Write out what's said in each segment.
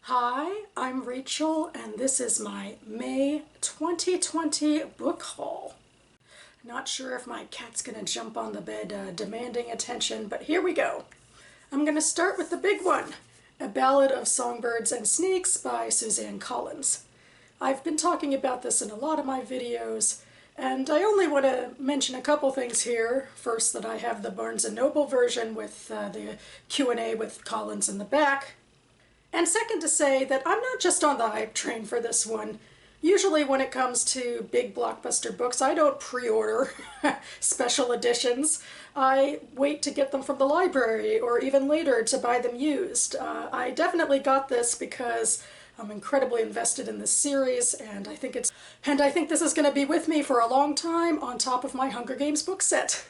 Hi, I'm Rachel, and this is my May 2020 book haul. Not sure if my cat's gonna jump on the bed demanding attention, but here we go. I'm gonna start with the big one, A Ballad of Songbirds and Snakes by Suzanne Collins. I've been talking about this in a lot of my videos, and I only want to mention a couple things here. First, that I have the Barnes & Noble version with the Q&A with Collins in the back. And second, to say that I'm not just on the hype train for this one. Usually when it comes to big blockbuster books, I don't pre-order special editions. I wait to get them from the library or even later to buy them used. I definitely got this because I'm incredibly invested in this series, and I think this is going to be with me for a long time on top of my Hunger Games book set.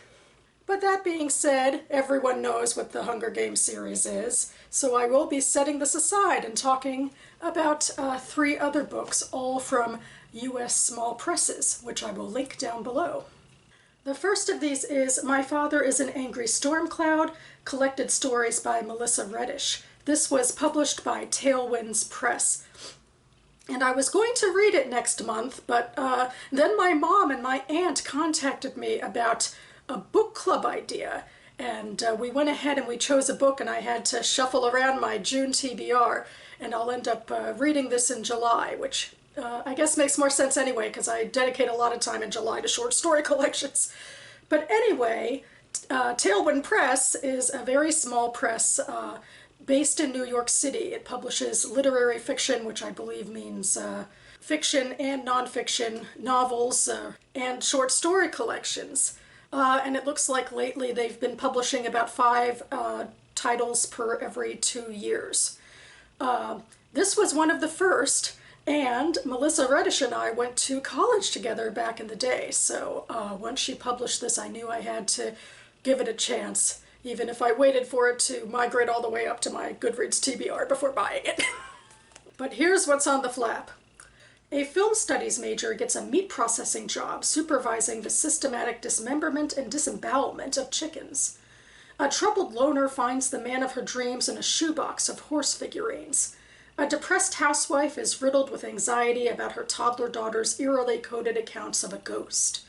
But that being said, everyone knows what the Hunger Games series is, so I will be setting this aside and talking about 3 other books, all from US small presses, which I will link down below. The first of these is My Father is an Angry Storm Cloud, Collected Stories by Melissa Reddish. This was published by Tailwinds Press. And I was going to read it next month, but then my mom and my aunt contacted me about a book club idea, and we went ahead and we chose a book, and I had to shuffle around my June TBR, and I'll end up reading this in July, which I guess makes more sense anyway, because I dedicate a lot of time in July to short story collections. But anyway, Tailwind Press is a very small press based in New York City. It publishes literary fiction, which I believe means fiction and nonfiction novels and short story collections. And it looks like lately they've been publishing about 5 titles per every 2 years. This was one of the first, and Melissa Reddish and I went to college together back in the day, so once she published this, I knew I had to give it a chance, even if I waited for it to migrate all the way up to my Goodreads TBR before buying it. But here's what's on the flap. A film studies major gets a meat processing job supervising the systematic dismemberment and disembowelment of chickens. A troubled loner finds the man of her dreams in a shoebox of horse figurines. A depressed housewife is riddled with anxiety about her toddler daughter's eerily coded accounts of a ghost.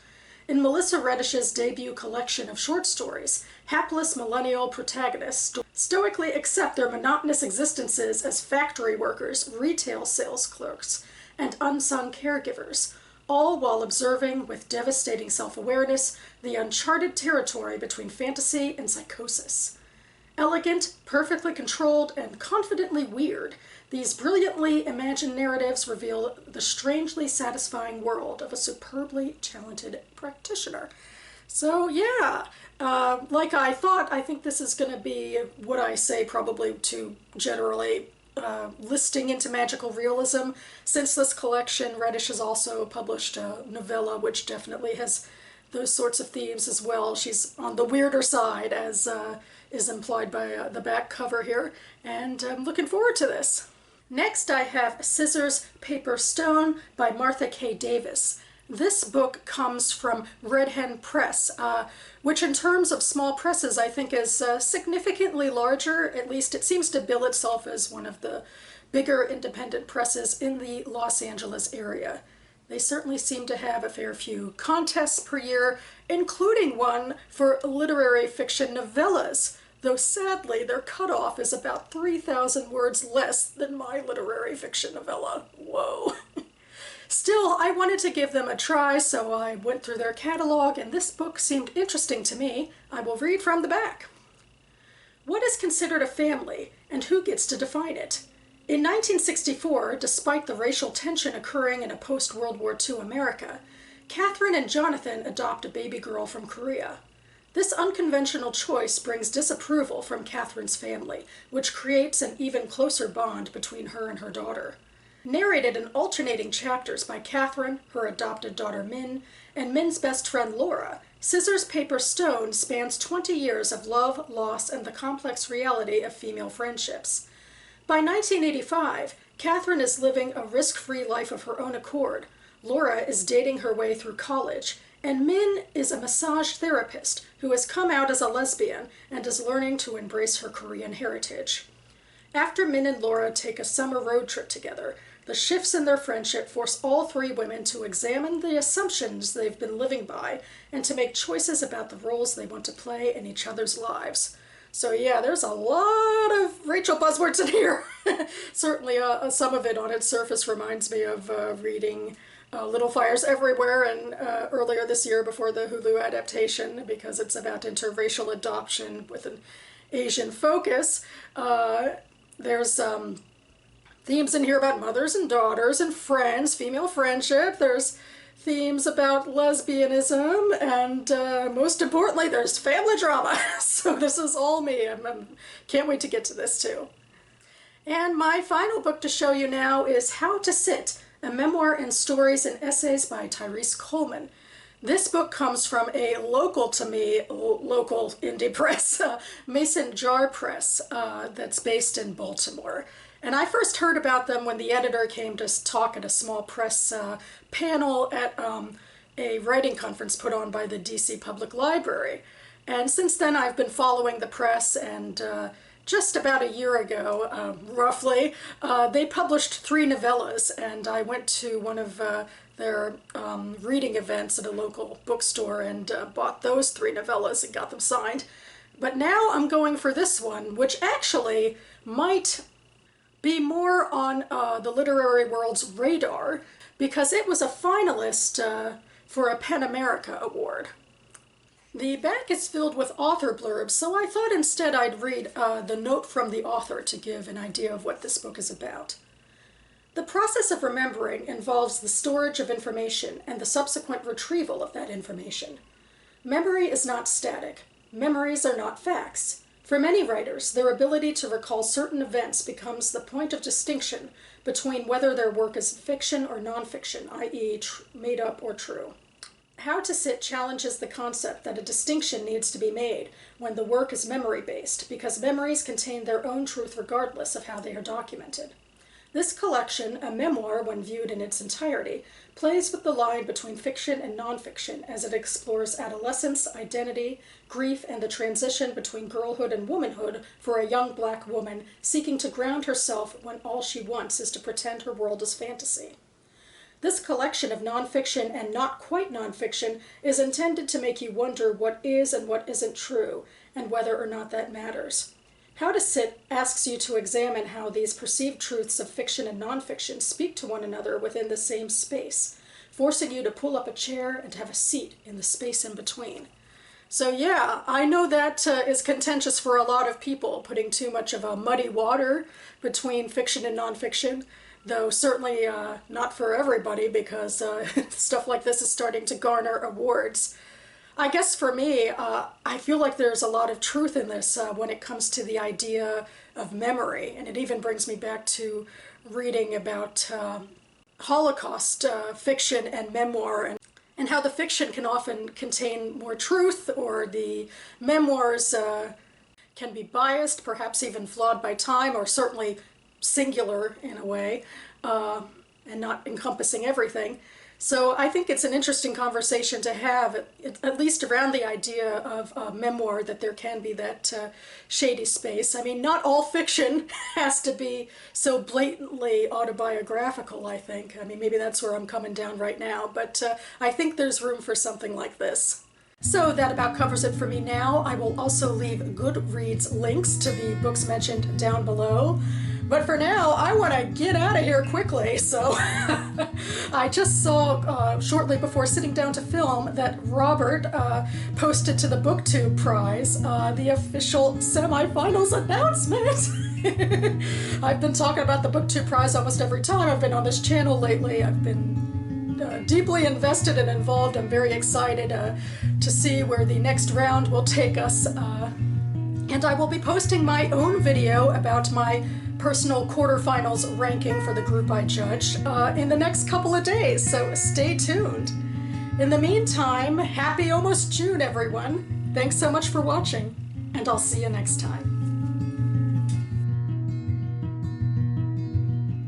In Melissa Reddish's debut collection of short stories, hapless millennial protagonists stoically accept their monotonous existences as factory workers, retail sales clerks, and unsung caregivers, all while observing with devastating self-awareness the uncharted territory between fantasy and psychosis. Elegant, perfectly controlled, and confidently weird, these brilliantly imagined narratives reveal the strangely satisfying world of a superbly talented practitioner. So yeah, like I thought, I think this is going to be what I say probably to generally listing into magical realism. Since this collection, Reddish has also published a novella which definitely has those sorts of themes as well. She's on the weirder side, as is implied by the back cover here, and I'm looking forward to this. Next I have Scissors, Paper, Stone by Martha K. Davis. This book comes from Red Hen Press, which in terms of small presses I think is significantly larger. At least it seems to bill itself as one of the bigger independent presses in the Los Angeles area. They certainly seem to have a fair few contests per year, including one for literary fiction novellas, though sadly their cutoff is about 3,000 words less than my literary fiction novella. Whoa. Still, I wanted to give them a try, so I went through their catalog, and this book seemed interesting to me. I will read from the back. What is considered a family, and who gets to define it? In 1964, despite the racial tension occurring in a post-World War II America, Catherine and Jonathan adopt a baby girl from Korea. This unconventional choice brings disapproval from Catherine's family, which creates an even closer bond between her and her daughter. Narrated in alternating chapters by Catherine, her adopted daughter Min, and Min's best friend Laura, Scissors, Paper, Stone spans 20 years of love, loss, and the complex reality of female friendships. By 1985, Catherine is living a risk-free life of her own accord. Laura is dating her way through college, and Min is a massage therapist who has come out as a lesbian and is learning to embrace her Korean heritage. After Min and Laura take a summer road trip together, the shifts in their friendship force all three women to examine the assumptions they've been living by and to make choices about the roles they want to play in each other's lives. So yeah, there's a lot of Rachel buzzwords in here. Certainly some of it on its surface reminds me of reading Little Fires Everywhere and earlier this year before the Hulu adaptation, because it's about interracial adoption with an Asian focus. There's themes in here about mothers and daughters and friends, female friendship. There's themes about lesbianism, and most importantly, there's family drama. So this is all me. I can't wait to get to this too. And my final book to show you now is How to Sit, a memoir in stories and essays by Tyrese Coleman. This book comes from a local to me, local indie press, Mason Jar Press, that's based in Baltimore. And I first heard about them when the editor came to talk at a small press panel at a writing conference put on by the DC Public Library. And since then I've been following the press, and just about a year ago, roughly, they published 3 novellas, and I went to one of their reading events at a local bookstore and bought those 3 novellas and got them signed. But now I'm going for this one, which actually might be more on the literary world's radar, because it was a finalist for a PEN America award. The back is filled with author blurbs, so I thought instead I'd read the note from the author to give an idea of what this book is about. The process of remembering involves the storage of information and the subsequent retrieval of that information. Memory is not static. Memories are not facts. For many writers, their ability to recall certain events becomes the point of distinction between whether their work is fiction or nonfiction, i.e. made up or true. How to Sit challenges the concept that a distinction needs to be made when the work is memory-based, because memories contain their own truth regardless of how they are documented. This collection, a memoir when viewed in its entirety, plays with the line between fiction and nonfiction as it explores adolescence, identity, grief, and the transition between girlhood and womanhood for a young Black woman seeking to ground herself when all she wants is to pretend her world is fantasy. This collection of nonfiction and not quite nonfiction is intended to make you wonder what is and what isn't true, and whether or not that matters. How to Sit asks you to examine how these perceived truths of fiction and nonfiction speak to one another within the same space, forcing you to pull up a chair and have a seat in the space in between. So yeah, I know that is contentious for a lot of people, putting too much of a muddy water between fiction and nonfiction, though certainly not for everybody, because stuff like this is starting to garner awards. I guess for me, I feel like there's a lot of truth in this when it comes to the idea of memory, and it even brings me back to reading about Holocaust fiction and memoir, and how the fiction can often contain more truth, or the memoirs can be biased, perhaps even flawed by time, or certainly singular in a way, and not encompassing everything. So I think it's an interesting conversation to have, at least around the idea of a memoir, that there can be that shady space. I mean, not all fiction has to be so blatantly autobiographical, I think. I mean, maybe that's where I'm coming down right now, but I think there's room for something like this. So that about covers it for me now. I will also leave Goodreads links to the books mentioned down below. But for now, I want to get out of here quickly, so I just saw shortly before sitting down to film that Robert posted to the BookTube Prize the official semifinals announcement. I've been talking about the BookTube Prize almost every time I've been on this channel lately. I've been deeply invested and involved. I'm very excited to see where the next round will take us. And I will be posting my own video about my personal quarterfinals ranking for the group I judged in the next couple of days, so stay tuned. In the meantime, happy almost June, everyone. Thanks so much for watching, and I'll see you next time.